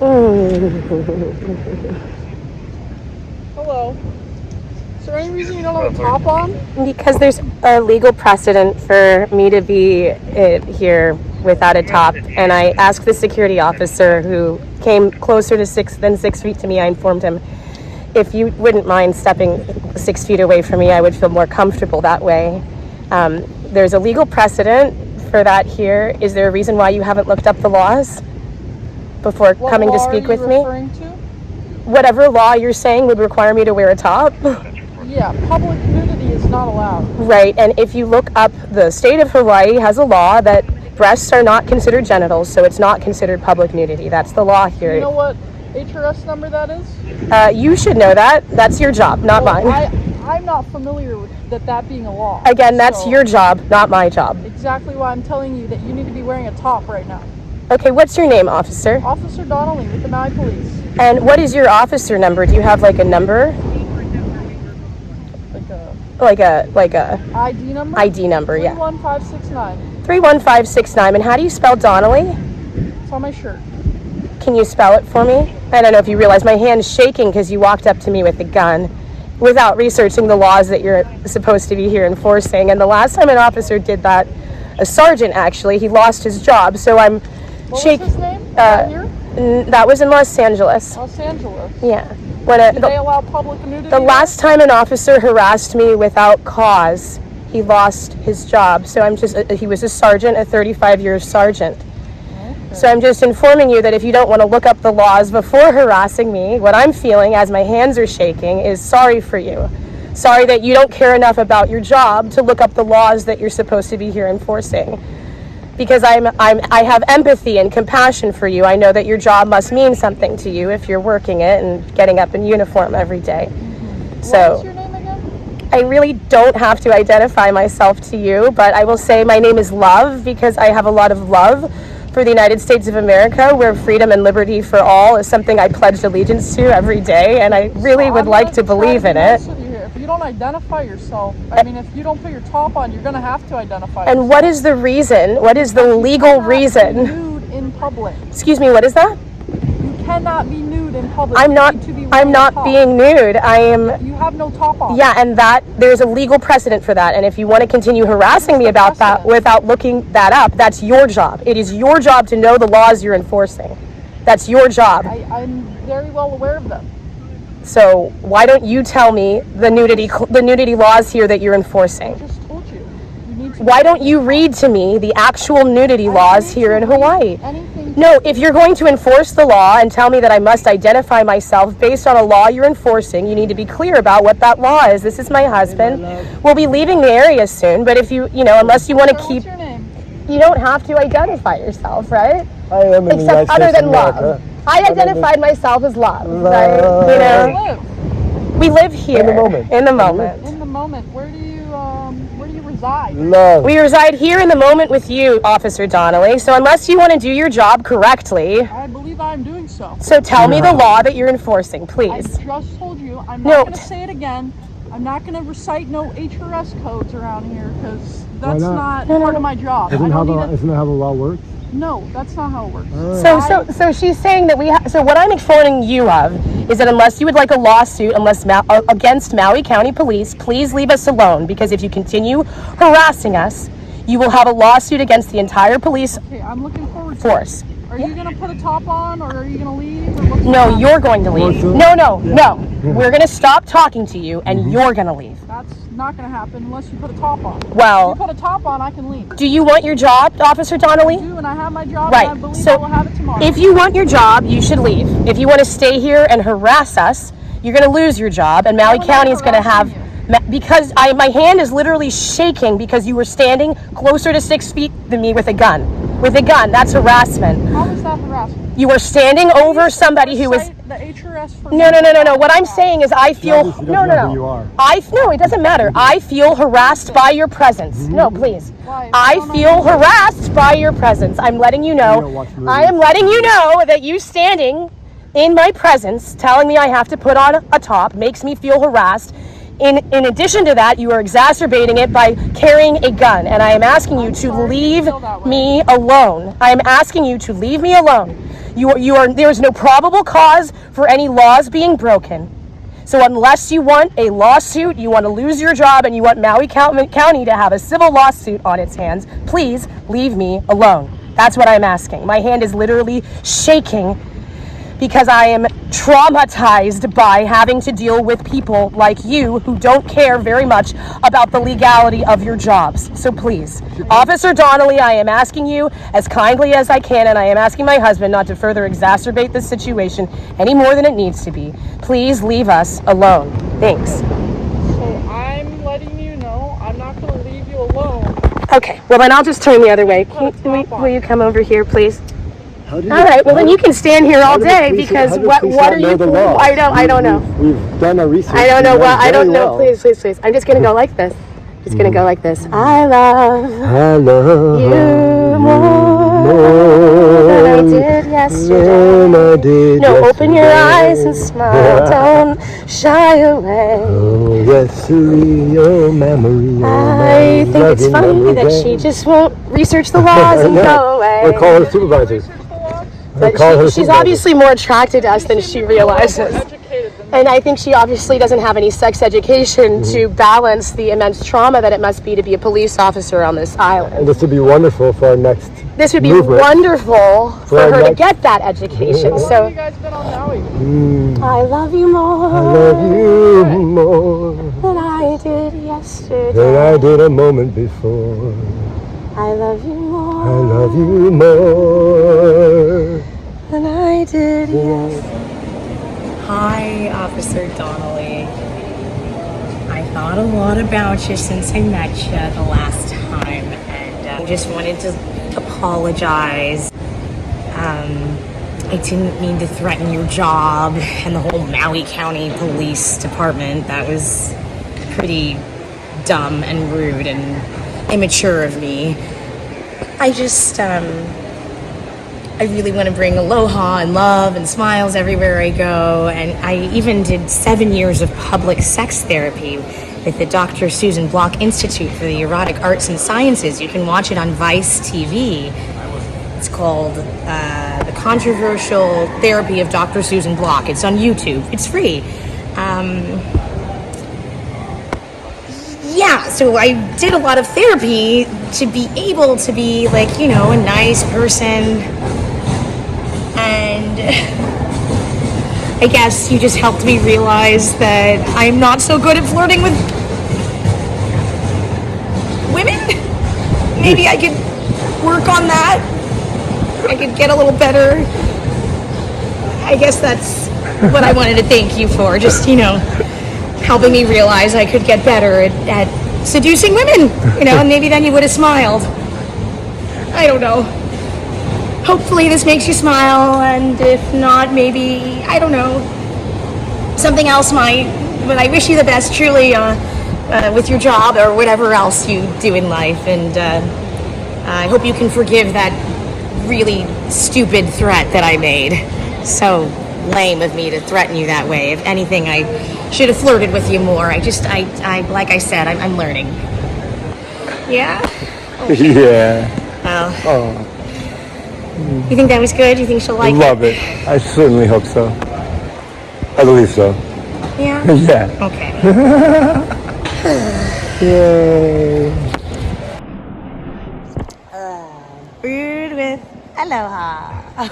Hello. Is there any reason you don't have a top on? Because there's a legal precedent for me to be here without a top, and I asked the security officer who came closer to 6 feet to me. I informed him, if you wouldn't mind stepping 6 feet away from me, I would feel more comfortable that way. There's a legal precedent for that here. Is there a reason why you haven't looked up the laws before coming to speak with me? What law are you referring to? Whatever law you're saying would require me to wear a top. Yeah, public nudity is not allowed. Right, and if you look up, the state of Hawaii has a law that breasts are not considered genitals, so it's not considered public nudity. That's the law here. You know what HRS number that is? You should know that. That's your job, not mine. I'm not familiar with that being a law. Again, that's your job, not my job. Exactly why I'm telling you that you need to be wearing a top right now. Okay, what's your name, officer? Officer Donnelly with the Maui Police. And what is your officer number? Do you have like a number? Like a ID number? ID number, yeah. 31569. 31569. And how do you spell Donnelly? It's on my shirt. Can you spell it for me? I don't know if you realize my hand's shaking because you walked up to me with a gun without researching the laws that you're supposed to be here enforcing. And the last time an officer did that, a sergeant actually, he lost his job. So I'm shaking. What was his name? Here? That was in Los Angeles. Los Angeles. Yeah. Did they allow public nudity? The last time an officer harassed me without cause, he lost his job. So he was a sergeant, a 35-year sergeant. Okay. So I'm just informing you that if you don't want to look up the laws before harassing me, what I'm feeling as my hands are shaking is sorry for you. Sorry that you don't care enough about your job to look up the laws that you're supposed to be here enforcing. Because I have empathy and compassion for you. I know that your job must mean something to you if you're working it and getting up in uniform every day. Mm-hmm. So, what's your name again? I really don't have to identify myself to you, but I will say my name is Love because I have a lot of love for the United States of America, where freedom and liberty for all is something I pledge allegiance to every day, and I really would like to believe in it. If you don't identify yourself, I mean, if you don't put your top on, you're going to have to identify yourself. And what is the reason? What is the legal reason? Nude in public. Excuse me, what is that? You cannot be nude in public. I'm not being nude. You have no top on. Yeah, and there's a legal precedent for that. And if you want to continue harassing me about that without looking that up, that's your job. It is your job to know the laws you're enforcing. That's your job. I'm very well aware of them. So why don't you tell me the nudity laws here that you're enforcing? I just told you. Why don't you read to me the actual nudity laws here in Hawaii? No, if you're going to enforce the law and tell me that I must identify myself based on a law you're enforcing, you need to be clear about what that law is. This is my husband. We'll be leaving the area soon, but if unless you want to keep... What's your name? You don't have to identify yourself, right? I am in the United States other than of America. Love. I identified myself as Love, right? We live here. In the moment. In the moment. Where do you reside? Love. We reside here in the moment with you, Officer Donnelly. So unless you want to do your job correctly, I believe I'm doing so. So tell me the law that you're enforcing, please. I just told you. I'm not going to say it again. I'm not going to recite no HRS codes around here because that's not part of my job. Isn't that how the law works? No, that's not how it works. So she's saying that so what I'm informing you of is that unless you would like a lawsuit against Maui County Police, please leave us alone, because if you continue harassing us, you will have a lawsuit against the entire police force. Are you going to put a top on, or are you going to leave? No, you're going to leave. No. We're going to stop talking to you, and you're going to leave. That's not going to happen unless you put a top on. Well, if you put a top on, I can leave. Do you want your job, Officer Donnelly? I do, and I have my job, right. And I believe I will have it tomorrow. If you want your job, you should leave. If you want to stay here and harass us, you're going to lose your job, and Maui County is going to have... Because my hand is literally shaking because you were standing closer to 6 feet than me with a gun. With a gun, that's harassment. How is that harassment? You were standing over somebody who was... The HRS for No. What I'm saying is I feel... No. No, it doesn't matter. I feel harassed by your presence. No, please. Why? I feel harassed by your presence. I'm letting you know. I am letting you know that you standing in my presence telling me I have to put on a top makes me feel harassed. In addition to that, you are exacerbating it by carrying a gun, and I am asking you to leave me alone. I am asking you to leave me alone. There is no probable cause for any laws being broken. So unless you want a lawsuit, you want to lose your job, and you want Maui County to have a civil lawsuit on its hands, please leave me alone. That's what I'm asking. My hand is literally shaking because I am traumatized by having to deal with people like you who don't care very much about the legality of your jobs. So please, Officer Donnelly, I am asking you as kindly as I can, and I am asking my husband not to further exacerbate this situation any more than it needs to be. Please leave us alone. Thanks. So I'm letting you know I'm not going to leave you alone. Okay, well then I'll just turn the other way. Will you come over here, please? All right, well then you can stand here all day because what are you? I don't know. We've done our research. I don't know what. I don't know. Please. I'm just gonna go like this. Just gonna go like this. I love you more than I did yesterday. No, open your eyes and smile. Don't shy away. Oh, yes, your memory. I think it's funny that she just won't research the laws and go away. Or call her supervisor. But she's obviously more attracted to us than she realizes. And I think she obviously doesn't have any sex education to balance the immense trauma that it must be to be a police officer on this island. And this would be wonderful for our next This would be movement. Wonderful for her to get that education. How long have you guys been on Maui? I love you more. I love you more than I did yesterday. than I did a moment before. I love you more. I love you more than I did yesterday. Hi, Officer Donnelly. I thought a lot about you since I met you the last time, and I just wanted to apologize. I didn't mean to threaten your job and the whole Maui County Police Department. That was pretty dumb and rude and immature of me. I just, I really want to bring aloha and love and smiles everywhere I go. And I even did 7 years of public sex therapy with the Dr. Susan Block Institute for the Erotic Arts and Sciences. You can watch it on Vice TV. It's called The Controversial Therapy of Dr. Susan Block. It's on YouTube. It's free. Yeah, so I did a lot of therapy to be able to be like, you know, a nice person. And I guess you just helped me realize that I'm not so good at flirting with women. Maybe I could work on that. I could get a little better. I guess that's what I wanted to thank you for. Just, you know, helping me realize I could get better at seducing women. You know, and maybe then you would have smiled. I don't know. Hopefully this makes you smile, and if not, maybe, I don't know, something else might. But I wish you the best, truly, with your job or whatever else you do in life. And I hope you can forgive that really stupid threat that I made. So lame of me to threaten you that way. If anything, I should have flirted with you more. I like I said, I'm learning. Yeah? Okay. Yeah. Well. Oh. You think that was good? You think she'll like Love it. I certainly hope so. I believe so. Yeah? Yeah. Okay. Yay. Brewed with aloha.